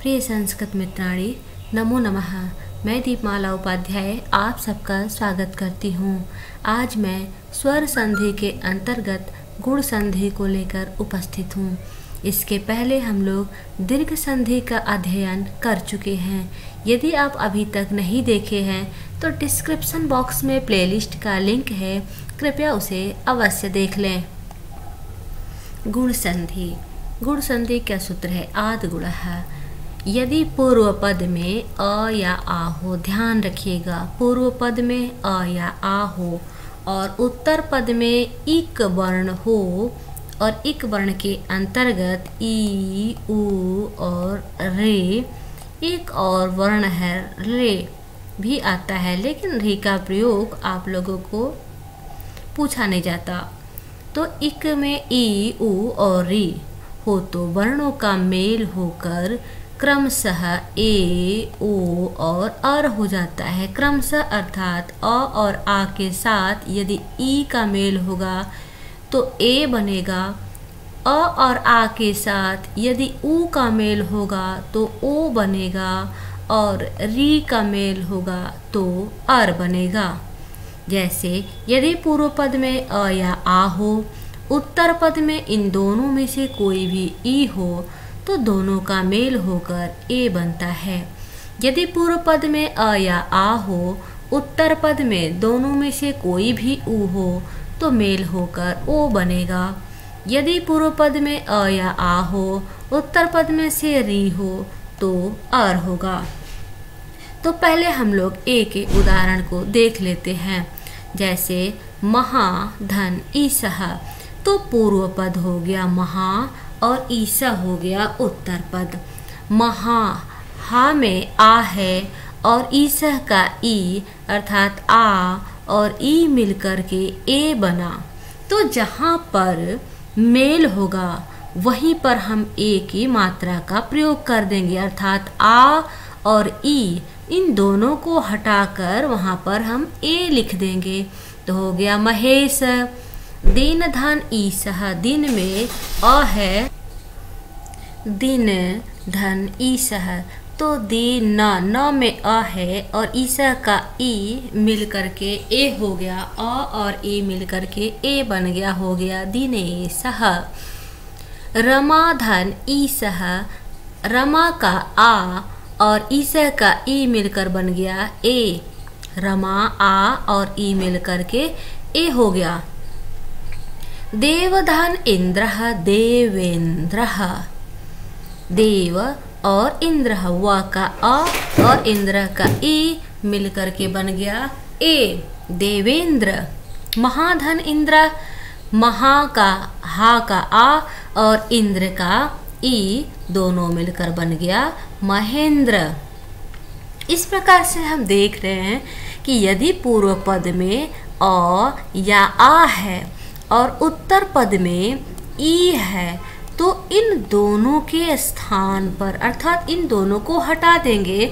प्रिय संस्कृत मित्राणि, नमो नमः। मैं दीपमाला उपाध्याय आप सबका स्वागत करती हूँ। आज मैं स्वर संधि के अंतर्गत गुण संधि को लेकर उपस्थित हूँ। इसके पहले हम लोग दीर्घ संधि का अध्ययन कर चुके हैं। यदि आप अभी तक नहीं देखे हैं तो डिस्क्रिप्शन बॉक्स में प्लेलिस्ट का लिंक है, कृपया उसे अवश्य देख लें। गुण संधि। गुण संधि का सूत्र है आद गुणः। यदि पूर्व पद में अ या आ हो, ध्यान रखिएगा, पूर्व पद में अ या आ हो और उत्तर पद में इक वर्ण हो और इक वर्ण के अंतर्गत ई, उ और रे, एक और वर्ण है रे भी आता है, लेकिन रे का प्रयोग आप लोगों को पूछा नहीं जाता। तो इक में ई, उ और री हो तो वर्णों का मेल होकर क्रमशः ए, ओ और अर हो जाता है। क्रमशः अर्थात अ और आ के साथ यदि ई का मेल होगा तो ए बनेगा, अ और आ के साथ यदि उ का मेल होगा तो ओ बनेगा और री का मेल होगा तो अर बनेगा। जैसे यदि पूर्व पद में अ या आ हो, उत्तर पद में इन दोनों में से कोई भी ई हो तो दोनों का मेल होकर ए बनता है। यदि पूर्व पद में अ या आ हो, उत्तर पद में दोनों में से कोई भी उ हो तो मेल होकर ओ बनेगा। यदि पूर्व पद में अ या आ हो, उत्तर पद में से री हो तो अर होगा। तो पहले हम लोग ए के उदाहरण को देख लेते हैं। जैसे महा, धन, ईसह, तो पूर्व पद हो गया महा और ईसा हो गया उत्तर पद। महा, हा में आ है और ईसा का ई अर्थात आ और ई मिलकर के ए बना। तो जहाँ पर मेल होगा वहीं पर हम ए की मात्रा का प्रयोग कर देंगे, अर्थात आ और ई इन दोनों को हटाकर वहाँ पर हम ए लिख देंगे। तो हो गया महेश। दिन, धन, ईसह, दिन में अ है, दिन, धन, ईसह, तो दिन न में अ है और ईसह का ई मिल करके ए हो गया, अ और ए मिल करके ए बन गया, हो गया दिनेशः। रमा, धन, ईसह, रमा का आ और ईसह का ई मिलकर बन गया ए, रमा, आ और ई मिल करके ए हो गया। देव, धन, इंद्रः, देवेंद्रः, देव और इंद्र, व का अ और इंद्र का ई मिल करके बन गया ए, देवेंद्र। महाधन, इंद्र, महा का हा का आ और इंद्र का ई दोनों मिलकर बन गया महेंद्र। इस प्रकार से हम देख रहे हैं कि यदि पूर्व पद में अ या आ है और उत्तर पद में ई है तो इन दोनों के स्थान पर, अर्थात इन दोनों को हटा देंगे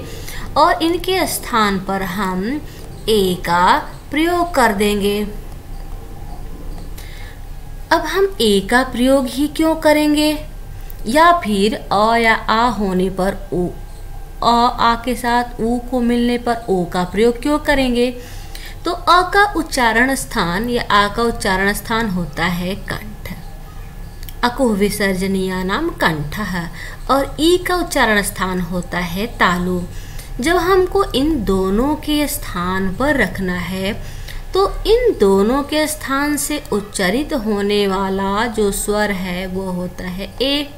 और इनके स्थान पर हम ए का प्रयोग कर देंगे। अब हम ए का प्रयोग ही क्यों करेंगे, या फिर अ या आ होने पर ओ, अ आ के साथ उ को मिलने पर ओ का प्रयोग क्यों करेंगे। तो अ का उच्चारण स्थान या आ का उच्चारण स्थान होता है कंठ, अकुह विसर्जनीय नाम कंठः, और ई का उच्चारण स्थान होता है तालु। जब हमको इन दोनों के स्थान पर रखना है तो इन दोनों के स्थान से उच्चारित होने वाला जो स्वर है वो होता है ए।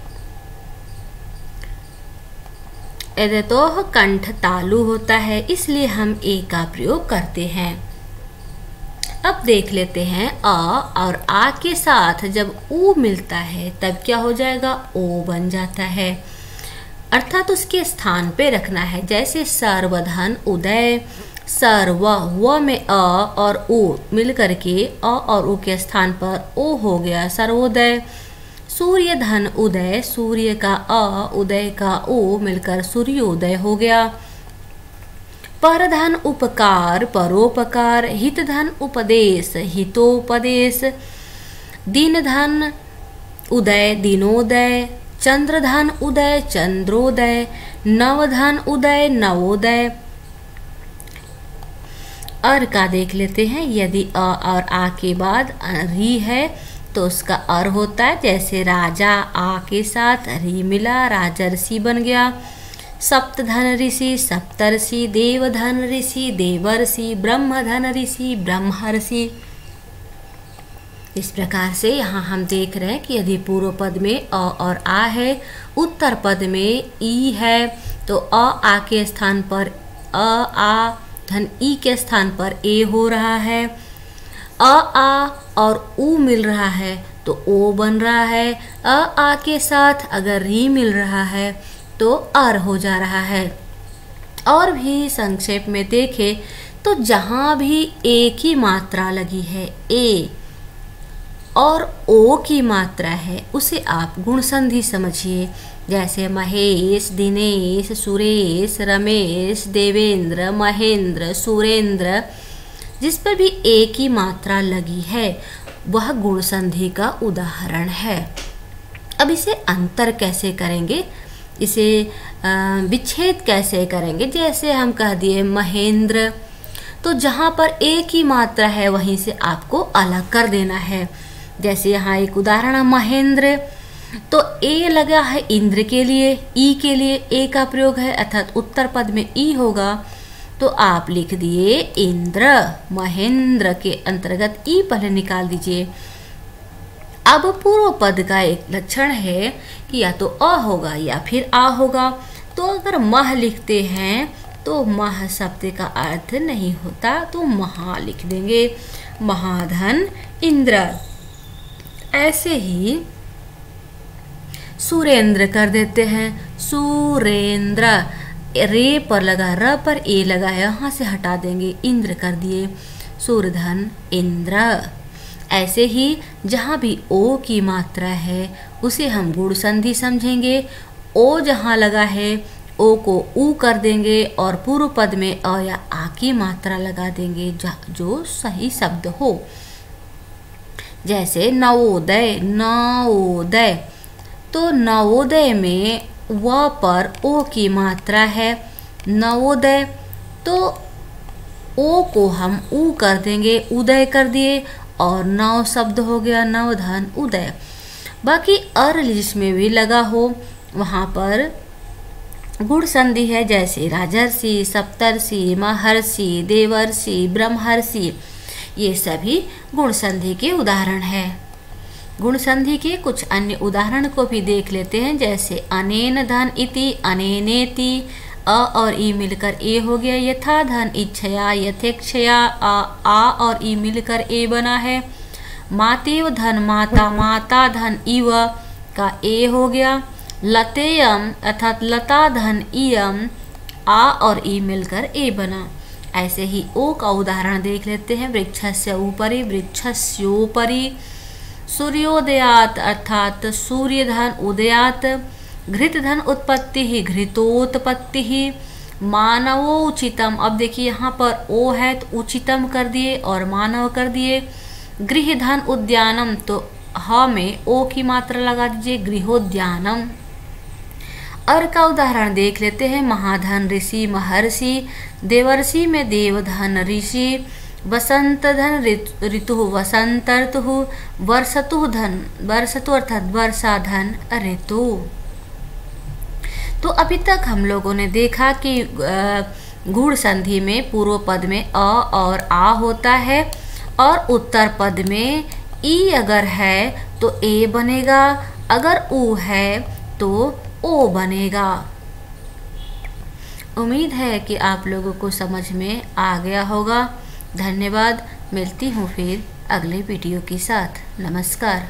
एदतोह कंठ तालु होता है, इसलिए हम ए का प्रयोग करते हैं। अब देख लेते हैं अ और आ के साथ जब उ मिलता है तब क्या हो जाएगा, ओ बन जाता है, अर्थात उसके स्थान पे रखना है। जैसे सर्वधन, उदय, सर्व, व में अ और उ मिल करके अ और उ के स्थान पर ओ हो गया सर्वोदय। सूर्य, धन, उदय, सूर्य का अ, उदय का ओ मिलकर सूर्योदय हो गया। परधन, उपकार, परोपकार, हित, धन, उपदेश, हितोपदेश। दिन, धन, उदय, दिनोदय, चंद्रधन उदय चंद्रोदय, नवधन उदय नवोदय। अर का देख लेते हैं। यदि अ और आ के बाद री है तो उसका अर होता है, जैसे राजा आ के साथ री मिला राजर्षि बन गया। सप्तधन ऋषि सप्तर्षि, देवधन ऋषि देवर्षि, ब्रह्मधन ऋषि ब्रह्मर्षि। इस प्रकार से यहाँ हम देख रहे हैं कि यदि पूर्व पद में अ और आ है, उत्तर पद में ई है, तो अ आ के स्थान पर अ आ धन ई के स्थान पर ए हो रहा है। अ आ और उ मिल रहा है तो ओ बन रहा है। अ आ के साथ अगर री मिल रहा है तो अर हो जा रहा है। और भी संक्षेप में देखें तो जहाँ भी ए की मात्रा लगी है, ए और ओ की मात्रा है, उसे आप गुण संधि समझिए। जैसे महेश, दिनेश, सुरेश, रमेश, देवेंद्र, महेंद्र, सुरेंद्र, जिस पर भी ए की मात्रा लगी है वह गुण संधि का उदाहरण है। अब इसे अंतर कैसे करेंगे, इसे विच्छेद कैसे करेंगे। जैसे हम कह दिए महेंद्र, तो जहाँ पर ए की मात्रा है वहीं से आपको अलग कर देना है। जैसे यहाँ एक उदाहरण है महेंद्र, तो ए लगा है इंद्र के लिए, ई के लिए ए का प्रयोग है, अर्थात उत्तर पद में ई होगा, तो आप लिख दिए इंद्र। महेंद्र के अंतर्गत ई पहले निकाल दीजिए। अब पूर्व पद का एक लक्षण है कि या तो अ होगा या फिर आ होगा। तो अगर मह लिखते हैं तो मह शब्द का अर्थ नहीं होता, तो महा लिख देंगे, महाधन इंद्र। ऐसे ही सुरेंद्र कर देते हैं, सुरेंद्र। रे पर लगा, र पर ए लगा है, यहाँ से हटा देंगे, इंद्र कर दिए, सूरधन इंद्र। ऐसे ही जहाँ भी ओ की मात्रा है उसे हम गुण संधि समझेंगे। ओ जहाँ लगा है ओ को ऊ कर देंगे और पूर्व पद में अ या आ की मात्रा लगा देंगे जो सही शब्द हो। जैसे नवोदय, नवोदय, तो नवोदय में व पर ओ की मात्रा है, नवोदय, तो ओ को हम ऊ कर देंगे, उदय कर दिए और नव शब्द हो गया, नवधन उदय। बाकी अर जिसमें भी लगा हो वहाँ पर गुण संधि है, जैसे राजर्षि, सप्तर्षि, महर्षि, देवर्षि, ब्रह्मर्षि, ये सभी गुण संधि के उदाहरण है। गुण संधि के कुछ अन्य उदाहरण को भी देख लेते हैं। जैसे अनेन धन इति, अनेनेति, अ और ई मिलकर ए हो गया। यथा धन इच्छया, यथेक्षया, आ और ई मिलकर ए बना है। मातेव धन माता, माता धन इव का ए हो गया। लतेयम अर्थात लता धन इयम, आ और ई मिलकर ए बना। ऐसे ही ओ का उदाहरण देख लेते हैं। वृक्षस्य ऊपरि, वृक्षस्योपरि, सूर्योदयात अर्थात सूर्य धन उदयात, घृत धन उत्पत्ति ही, घृतोत्पत्ति ही, मानवो उचितम। अब देखिए यहाँ पर ओ है तो उचितम कर दिए और मानव कर दिए। गृह धन उद्यानम, तो ह में ओ की मात्रा लगा दीजिए, गृहोद्यानम। अर का उदाहरण देख लेते हैं। महाधन ऋषि, महर्षि, देवर्षि में देवधन ऋषि, वसंत धन ऋतु, वसंत ऋतु, वर्षतु धन, वर्षतु अर्थात वर्षा धन ऋतु। तो अभी तक हम लोगों ने देखा कि गुण संधि में पूर्व पद में अ और आ होता है और उत्तर पद में ई अगर है तो ए बनेगा, अगर ऊ है तो ओ बनेगा। उम्मीद है कि आप लोगों को समझ में आ गया होगा। धन्यवाद। मिलती हूँ फिर अगले वीडियो के साथ। नमस्कार।